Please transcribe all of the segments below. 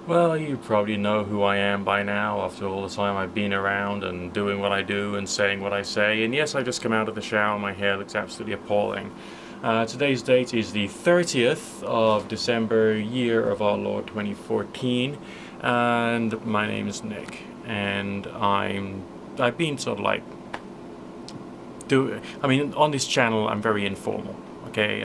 Well, you probably know who I am by now after all the time I've been around and doing what I do and saying what I say. And yes, I just come out of the shower, my hair looks absolutely appalling. Today's date is the 30th of December, year of our Lord 2014, and my name is Nick. And I've been sort of like on this channel I'm very informal. Okay,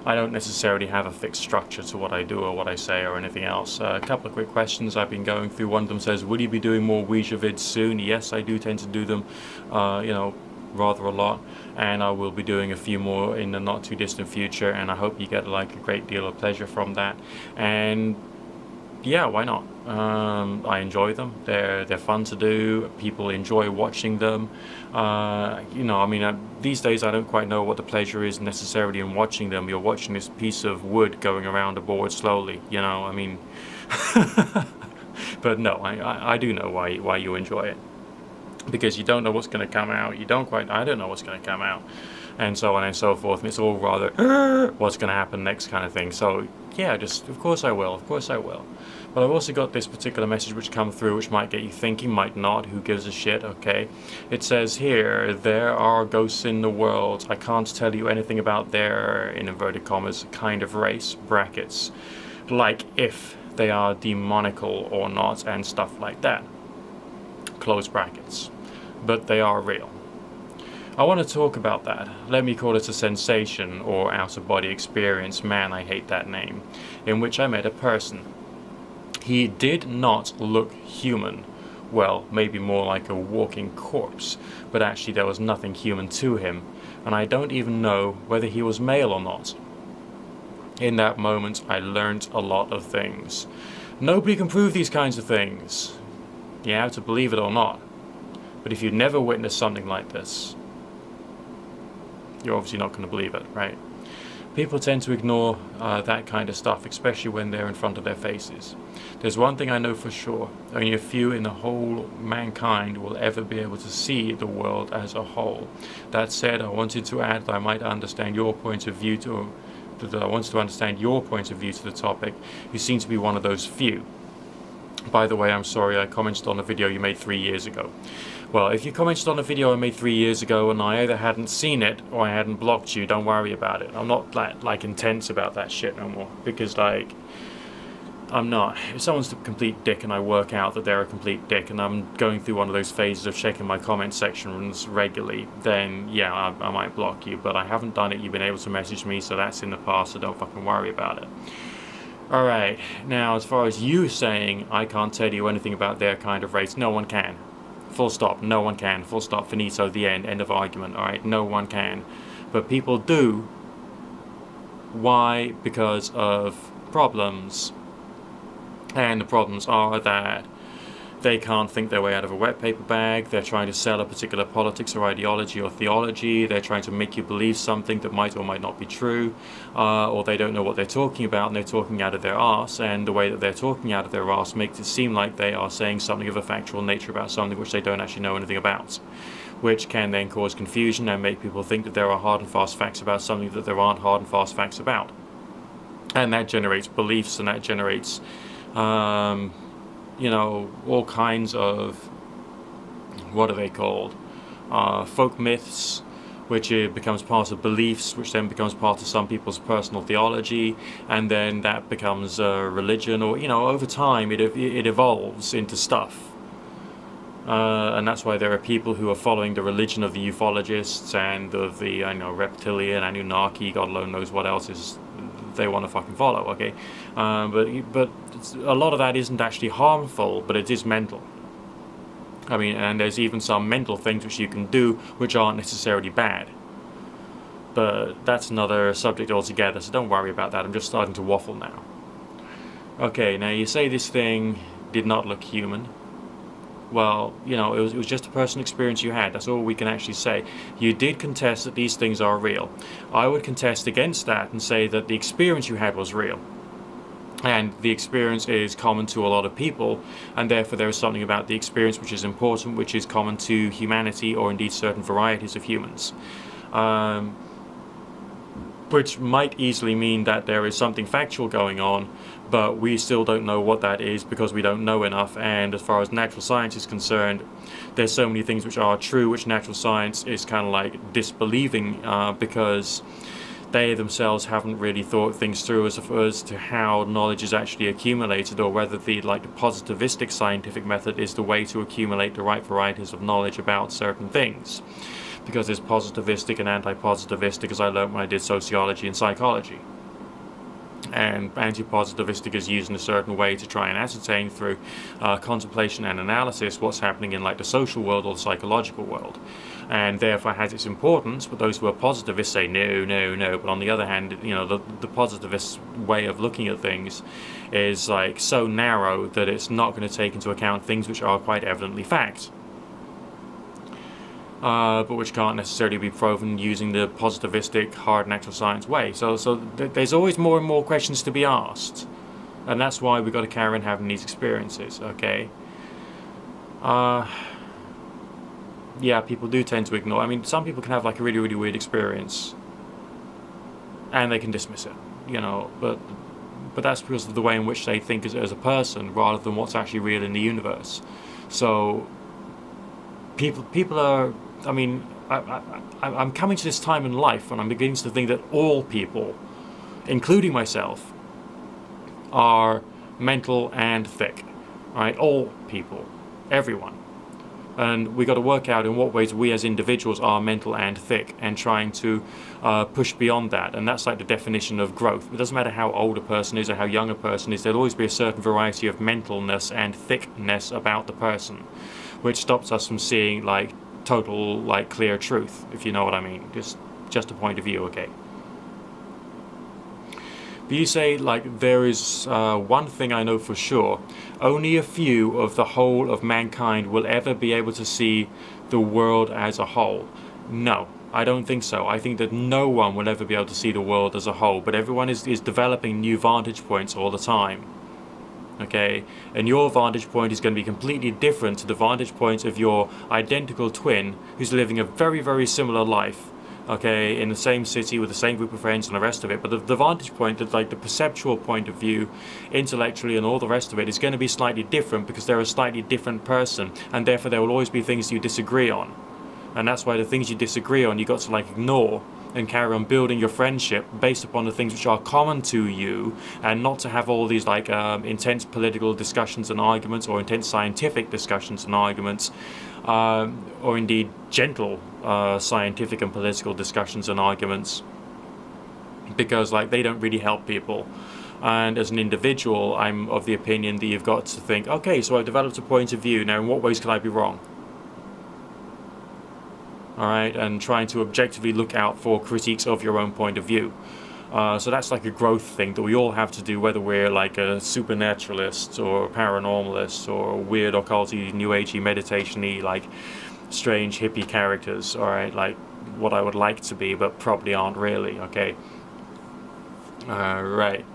I don't necessarily have a fixed structure to what I do or what I say or anything else. A couple of quick questions I've been going through. One of them says, will you be doing more Ouija vids soon? Yes, I do tend to do them, rather a lot, and I will be doing a few more in the not too distant future, and I hope you get like a great deal of pleasure from that. And yeah, why not? I enjoy them. They're fun to do. People enjoy watching them. These days I don't quite know what the pleasure is necessarily in watching them. You're watching this piece of wood going around a board slowly. But no, I do know why you enjoy it, because you don't know what's going to come out. I don't know what's going to come out, and so on and so forth. And it's all rather what's going to happen next kind of thing. So yeah, of course I will. But I've also got this particular message which come through, which might get you thinking, might not. Who gives a shit? Okay. It says here, there are ghosts in the world. I can't tell you anything about their, in inverted commas, kind of race, brackets, like if they are demonical or not, and stuff like that. Close brackets. But they are real. I want to talk about that. Let me call it a sensation or out-of-body experience. Man, I hate that name. In which I met a person. He did not look human. Well, maybe more like a walking corpse, but actually there was nothing human to him, and I don't even know whether he was male or not. In that moment, I learned a lot of things. Nobody can prove these kinds of things. You have to believe it or not. But if you've never witnessed something like this, you're obviously not going to believe it, right? People tend to ignore that kind of stuff, especially when they're in front of their faces. There's one thing I know for sure. Only a few in the whole mankind will ever be able to see the world as a whole. That said, I wanted to add that I might understand your point of view to the topic. You seem to be one of those few. By the way, I'm sorry, I commented on a video you made 3 years ago. Well, if you commented on a video I made 3 years ago and I either hadn't seen it or I hadn't blocked you, don't worry about it. I'm not like intense about that shit no more, because I'm not. If someone's a complete dick and I work out that they're a complete dick and I'm going through one of those phases of checking my comment sections regularly, then yeah, I might block you. But I haven't done it. You've been able to message me, so that's in the past, so don't fucking worry about it. Alright, now as far as you saying I can't tell you anything about their kind of race, no one can. Full stop, no one can. Full stop, finito, the end of argument, alright? No one can. But people do. Why? Because of problems. And the problems are that they can't think their way out of a wet paper bag. They're trying to sell a particular politics or ideology or theology. They're trying to make you believe something that might or might not be true. Or they don't know what they're talking about and they're talking out of their arse. And the way that they're talking out of their arse makes it seem like they are saying something of a factual nature about something which they don't actually know anything about. Which can then cause confusion and make people think that there are hard and fast facts about something that there aren't hard and fast facts about. And that generates beliefs, and that generates all kinds of, what are they called? Folk myths, which becomes part of beliefs, which then becomes part of some people's personal theology, and then that becomes religion, or, over time it evolves into stuff. And that's why there are people who are following the religion of the ufologists and of the, reptilian, Anunnaki, God alone knows what else is they want to fucking follow, okay? But a lot of that isn't actually harmful, but it is mental. And there's even some mental things which you can do which aren't necessarily bad. But that's another subject altogether, so don't worry about that. I'm just starting to waffle now. Okay, now you say this thing did not look human. Well, it was just a personal experience you had. That's all we can actually say. You did contest that these things are real. I would contest against that and say that the experience you had was real. And the experience is common to a lot of people, and therefore there is something about the experience which is important, which is common to humanity, or indeed certain varieties of humans. which might easily mean that there is something factual going on, but we still don't know what that is because we don't know enough. And as far as natural science is concerned, there's so many things which are true, which natural science is kind of like disbelieving because they themselves haven't really thought things through as to how knowledge is actually accumulated, or whether the positivistic scientific method is the way to accumulate the right varieties of knowledge about certain things. Because there's positivistic and anti-positivistic, as I learned when I did sociology and psychology. And anti-positivistic is used in a certain way to try and ascertain through contemplation and analysis what's happening in like the social world or the psychological world, and therefore has its importance. But those who are positivists say no, no, no. But on the other hand, you know, the positivist way of looking at things is like so narrow that it's not going to take into account things which are quite evidently fact. But which can't necessarily be proven using the positivistic hard natural science way. So there's always more and more questions to be asked, and that's why we've got to carry on having these experiences. Okay. Yeah, people do tend to ignore. I mean, some people can have like a really, really weird experience, and they can dismiss it, you know. But that's because of the way in which they think as a person, rather than what's actually real in the universe. So people are. I mean, I'm coming to this time in life and I'm beginning to think that all people, including myself, are mental and thick, right? All people, everyone. And we got to work out in what ways we as individuals are mental and thick, and trying to push beyond that. And that's like the definition of growth. It doesn't matter how old a person is or how young a person is, there'll always be a certain variety of mentalness and thickness about the person, which stops us from seeing like total like clear truth, if you know what I mean. Just a point of view, okay. But you say like there is one thing I know for sure: only a few of the whole of mankind will ever be able to see the world as a whole. No, I don't think so. I think that no one will ever be able to see the world as a whole, but everyone is developing new vantage points all the time. Okay, and your vantage point is going to be completely different to the vantage point of your identical twin who's living a very, very similar life, okay, in the same city with the same group of friends and the rest of it. But the vantage point, like the perceptual point of view, intellectually and all the rest of it, is going to be slightly different because they're a slightly different person, and therefore there will always be things you disagree on. And that's why the things you disagree on, you got to like ignore and carry on building your friendship based upon the things which are common to you, and not to have all these like intense political discussions and arguments, or intense scientific discussions and arguments, or indeed gentle scientific and political discussions and arguments, because like they don't really help people. And as an individual, I'm of the opinion that you've got to think, okay, so I've developed a point of view, now in what ways can I be wrong? Alright, and trying to objectively look out for critiques of your own point of view. So that's like a growth thing that we all have to do, whether we're like a supernaturalist or a paranormalist or weird occulty, new agey, meditation-y, like strange hippie characters, alright, like what I would like to be but probably aren't really, okay? Right.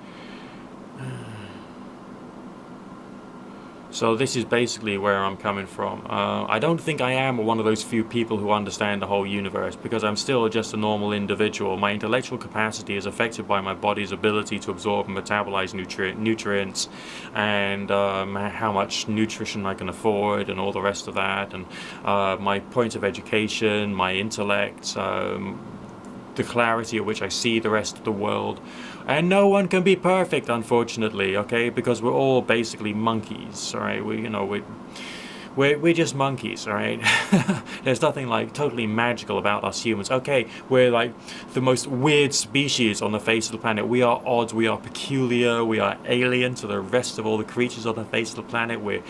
So this is basically where I'm coming from. I don't think I am one of those few people who understand the whole universe, because I'm still just a normal individual. My intellectual capacity is affected by my body's ability to absorb and metabolize nutrients, and how much nutrition I can afford, and all the rest of that, and my point of education, my intellect, the clarity at which I see the rest of the world. And no one can be perfect, unfortunately, okay? Because we're all basically monkeys, all right? We're just monkeys, all right? There's nothing like totally magical about us humans. Okay, we're like the most weird species on the face of the planet. We are odd, we are peculiar, we are alien to the rest of all the creatures on the face of the planet. We're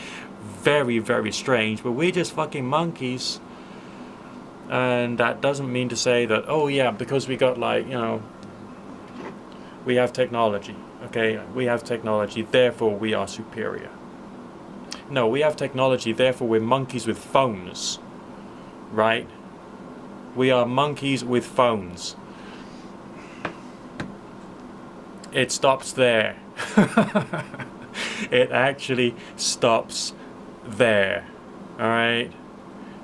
very, very strange, but we're just fucking monkeys. And that doesn't mean to say that, oh yeah, because we got like, you know, we have technology, okay? We have technology, therefore we are superior. No, we have technology, therefore we're monkeys with phones, right? We are monkeys with phones. It stops there. It actually stops there, alright?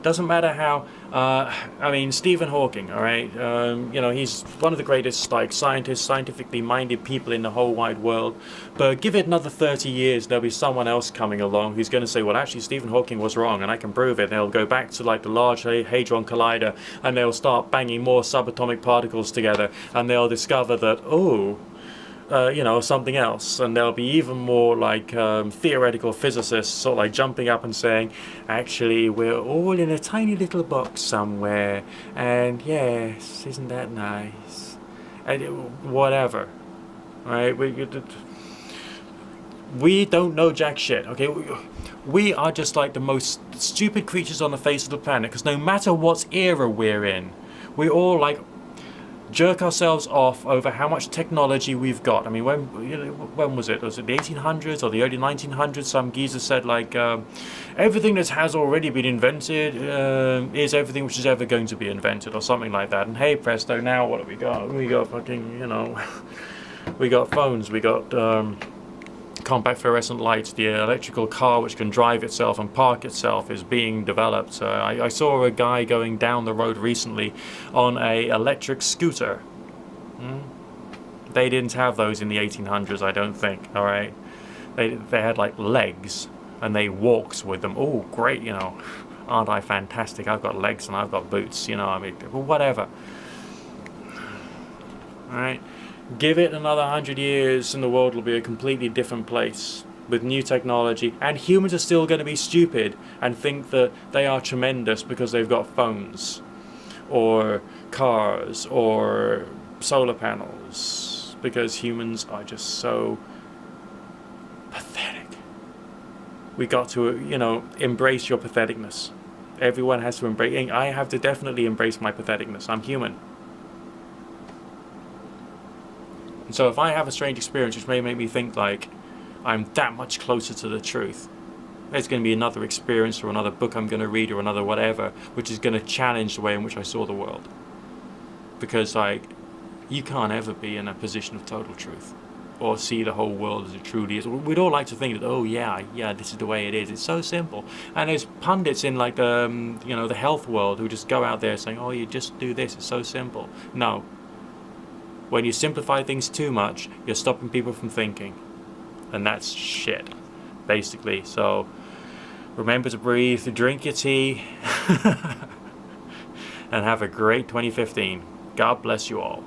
Doesn't matter how I mean, Stephen Hawking, all right? You know, he's one of the greatest, like, scientists, scientifically minded people in the whole wide world. But give it another 30 years, there'll be someone else coming along who's going to say, well, actually, Stephen Hawking was wrong, and I can prove it. And they'll go back to, like, the Large Hadron Collider, and they'll start banging more subatomic particles together, and they'll discover that, oh, you know, something else, and there'll be even more like theoretical physicists sort of like jumping up and saying, actually, we're all in a tiny little box somewhere, and yes, isn't that nice, and whatever, right? We don't know jack shit, okay? We are just like the most stupid creatures on the face of the planet, because no matter what era we're in, we all like jerk ourselves off over how much technology we've got. I mean, when was it? Was it the 1800s or the early 1900s? Some geezer said, like, everything that has already been invented is everything which is ever going to be invented, or something like that. And hey, presto, now what have we got? We got fucking, you know, we got phones, we got compact fluorescent lights, the electrical car which can drive itself and park itself is being developed. I saw a guy going down the road recently on a electric scooter. They didn't have those in the 1800s, I don't think, alright? They had like legs, and they walked with them. Oh, great, you know, aren't I fantastic? I've got legs and I've got boots, you know, I mean, whatever. Alright? Give it another 100 years and the world will be a completely different place with new technology, and humans are still going to be stupid and think that they are tremendous because they've got phones or cars or solar panels, because humans are just so pathetic. We got to, you know, embrace your patheticness. Everyone has to embrace. I have to definitely embrace my patheticness. I'm human. So if I have a strange experience which may make me think like I'm that much closer to the truth, there's going to be another experience or another book I'm going to read or another whatever which is going to challenge the way in which I saw the world. Because like, you can't ever be in a position of total truth or see the whole world as it truly is. We'd all like to think that, oh yeah, this is the way it is. It's so simple. And there's pundits in like you know, the health world who just go out there saying, oh, you just do this, it's so simple. No. When you simplify things too much, you're stopping people from thinking. And that's shit, basically. So, remember to breathe, drink your tea, and have a great 2015. God bless you all.